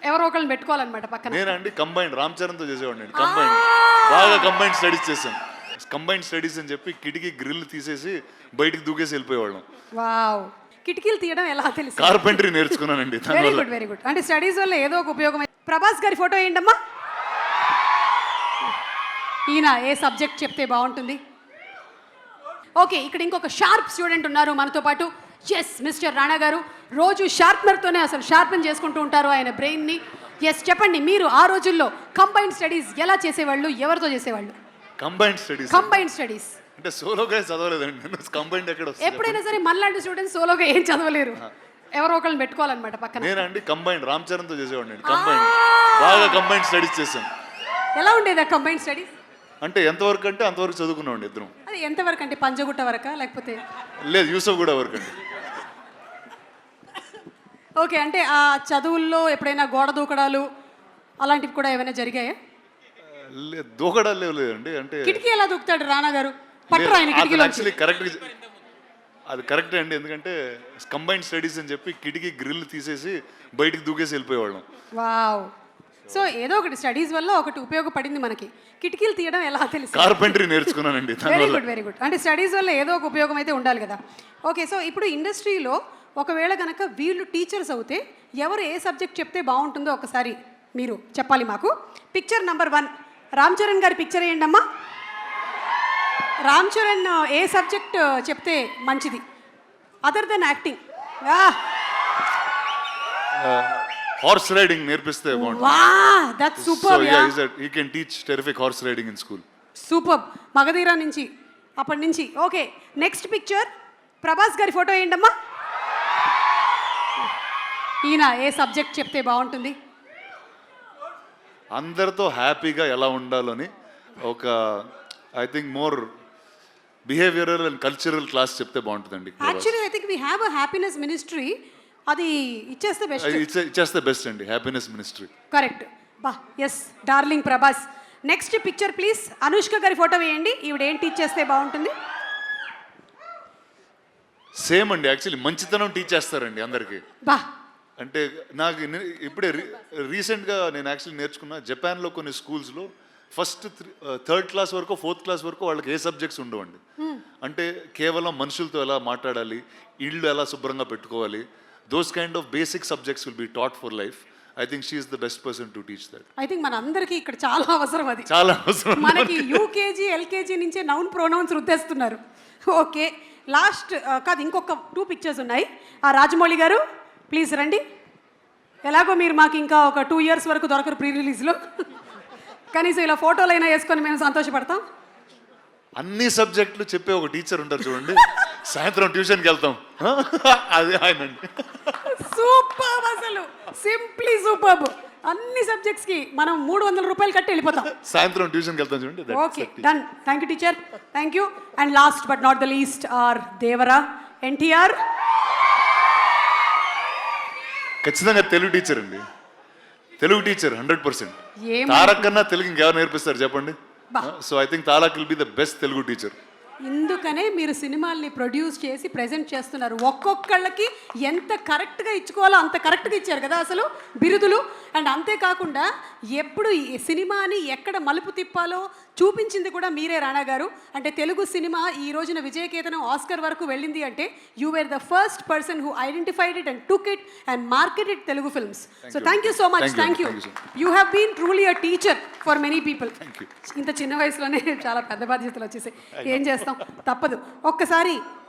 ఎవరో ఒకళ్ళని పెట్టుకోవాలన్నమాట పక్కన. నేనండి కంబైండ్ రామ్ చరణ్తో చేసేవాడిని అండి. కంబైండ్ బాగా కంబైండ్ స్టడీస్ చేశాను. కంబైండ్ స్టడీస్ అని చెప్పి కిటికీ గ్రిల్ తీసేసి బయటికి దూకేసి వెళ్ళిపోయేవాళ్ళం. వావ్, కిటికీలు తీయడం ఎలా తెలుసు? కార్పెంటరీ నేర్చుకున్నానండి. Very good very good. అంటే స్టడీస్ వల్ల ఏదో ఒక ఉపయోగం. ప్రభాస్ గారి ఫోటో వేయండమ్మా. ఈయన ఏ సబ్జెక్ట్ చెప్తే బాగుంటుంది? ఓకే, ఇక్కడ ఇంకొక షార్ప్ స్టూడెంట్ ఉన్నారు మనతో పాటు. ఎస్, మిస్టర్ రాణా గారు రోజు షార్ప్నర్తోనే అసలు షార్పెన్ చేసుకుంటూ ఉంటారు ఆయన బ్రెయిన్ని. ఎస్, చెప్పండి, మీరు ఆ రోజుల్లో కంబైన్డ్ స్టడీస్ ఎలా చేసేవాళ్ళు, ఎవరితో చేసేవాళ్ళు? కంబైన్డ్ స్టడీస్ కంబైన్డ్ స్టడీస్ అంటే సోలోగా చదవలేదండి నేను. కంబైన్డ్ ఎక్కడ వస్తుంది? ఎప్పుడైనా సరే మనలాంటి స్టూడెంట్స్ సోలోగా ఏం చదవలేరు, ఎవరో ఒకళ్ళని పెట్టుకోవాలన్నమాట పక్కన. నేనండి కంబైండ్ రామ్ చరణ్తో చేసేవాడిని. కంబైండ్ బాగా కంబైండ్ స్టడీస్ చేశాను. ఎలా ఉండేది ఆ కంబైన్డ్ స్టడీస్? అంటే ఎంతవరకు అంటే అంతవరకు చదువుకున్నామండి ఇద్దరం. అది ఎంతవరకు అంటే పంజగుట్ట వరకా లేకపోతే? లేదు, యూసఫ్ కూడా వరకు అండి. ఓకే, అంటే ఆ చదువుల్లో ఎప్పుడైనా గోడ దూకడాలు అలాంటివి కూడా ఏమైనా జరిగాయా? లేదు, దూకడాలు లేదండి. అంటే కిటికీ ఎలా దూకుతాడు రాణా గారు? పట్టరు ఆయన కిటికీలో. యాక్చువల్లీ అది కరెక్టే అండి. ఎందుకంటే కంబైన్డ్ స్టడీస్ అని చెప్పి కిటికీ గ్రిల్ తీసేసి బయటికి దూకేసి వెళ్ళిపోయేవాళ్ళం. వావ్, సో ఏదో ఒకటి స్టడీస్ వల్ల ఒకటి ఉపయోగపడింది మనకి. కిటికీలు తీయడం ఎలా తెలుసు? కార్పెంటరీ నేర్చుకున్నానండి. Very good very good. అంటే స్టడీస్ వల్ల ఏదో ఒక ఉపయోగం అయితే ఉండాలి కదా. ఓకే, సో ఇప్పుడు ఇండస్ట్రీలో ఒకవేళ కనుక వీళ్ళు టీచర్స్ అవుతే ఎవరు ఏ సబ్జెక్ట్ చెప్తే బాగుంటుందో ఒకసారి మీరు చెప్పాలి మాకు. పిక్చర్ నెంబర్ 1, రామ్ చరణ్ గారి పిక్చర్ వేయండి అమ్మా. రామ్ చరణ్ ఏ సబ్జెక్ట్ చెప్తే మంచిది other than acting? Horse riding నేర్పిస్తే బాగుంటుంది. వాహ్, that's super. He can teach terrific horse riding in school. Super. Magadheera నుంచి అప్పటి నుంచి. ఓకే, నెక్స్ట్ పిక్చర్ ప్రభాస్ గారి ఫోటో వేయండి అమ్మా. ఈయన ఏ సబ్జెక్ట్ చెప్తే బాగుంటుంది? అందరితో హ్యాపీగా ఎలా ఉండాలని ఒక I think more behavioural and cultural class చెప్తే బాగుంటుందండి. Actually I think we have a happiness ministry. అది ఇచ్చేస్తే బెస్ట్. ఇచ్చేస్తే బెస్ట్ అండి, హ్యాపీనెస్ మినిస్ట్రీ. కరెక్ట్. బా, yes, darling Prabhas. Next picture please. Anushka గారి ఫోటో వేయండి. ఈవిడ ఏం టీచ్ చేస్తే బాగుంటుంది? సేమ్ అండి, యాక్చువల్లీ మంచితనం టీచ్ చేస్తారండి అందరికీ. బా, అంటే నాకు ఇప్పుడే రీసెంట్గా నేను యాక్చువల్లీ నేర్చుకున్న జపాన్లో కొన్ని స్కూల్స్లో ఫస్ట్ 3rd క్లాస్ వరకు 4th క్లాస్ వరకు వాళ్ళకి ఏ సబ్జెక్ట్స్ ఉండవండి. అంటే కేవలం మనుషులతో ఎలా మాట్లాడాలి, ఇళ్ళు ఎలా శుభ్రంగా పెట్టుకోవాలి, those kind of basic subjects will be taught for life. I think she is the best person to teach that. I think మన అందరికీ ఇక్కడ చాలా అవసరం అది. చాలా అవసరం. మనకి యూకేజీ ఎల్కేజీ నుంచే నౌన్ ప్రొనౌన్స్ రుద్దేస్తున్నారు. ఓకే, లాస్ట్ కాదు, ఇంకొక 2 పిక్చర్స్ ఉన్నాయి. ఆ రాజమౌళి గారు ప్లీజ్ రండి. ఎలాగో మీరు మాకు ఇంకా ఒక 2 years వరకు దొరకరు ప్రీ రిలీజ్లో. కనీసం ఇలా ఫోటోలు అయినా వేసుకొని మేము సంతోషపడతాం. అన్ని సబ్జెక్టులు చెప్పే ఒక టీచర్ ఉంటారు చూడండి, సాయంత్రం ట్యూషన్కి వెళ్తాం, అదే ఆయన. సూపర్, అసలు సింప్లీ సూపర్. అన్ని సబ్జెక్ట్స్కి మనం 300 రూపాయలు కట్టి వెళ్ళిపోతాం. సాయంత్రం ట్యూషన్కి వెళ్తాం చూడండి. Okay, done. Thank you teacher, thank you. And last but not the least ఆర్ దేవరా ఎన్టీఆర్. ఖచ్చితంగా తెలుగు టీచర్ అండి, తెలుగు టీచర్ 100%. తారక్ కన్నా తెలుగు ఇంకెవరు నేర్పిస్తారు చెప్పండి? So I think Tarak will be the best Telugu teacher. ఇందుకనే మీరు సినిమాల్ని ప్రొడ్యూస్ చేసి ప్రెజెంట్ చేస్తున్నారు. ఒక్కొక్కళ్ళకి ఎంత కరెక్ట్గా ఇచ్చుకోవాలో అంత కరెక్ట్గా ఇచ్చారు కదా అసలు బిరుదులు. అండ్ అంతేకాకుండా ఎప్పుడు ఈ సినిమాని ఎక్కడ మలుపు తిప్పాలో చూపించింది కూడా మీరే రాణా గారు. అంటే తెలుగు సినిమా ఈ రోజున విజయకేతనం ఆస్కర్ వరకు వెళ్ళింది అంటే you were the first person who identified it and took it and marketed Telugu films. So thank you so much. Thank you. You have been truly a teacher for many people. ఇంత చిన్న వయసులోనే చాలా పెద్ద బాధ్యతలు వచ్చేసాయి. ఏం చేస్తాం, తప్పదు. ఒక్కసారి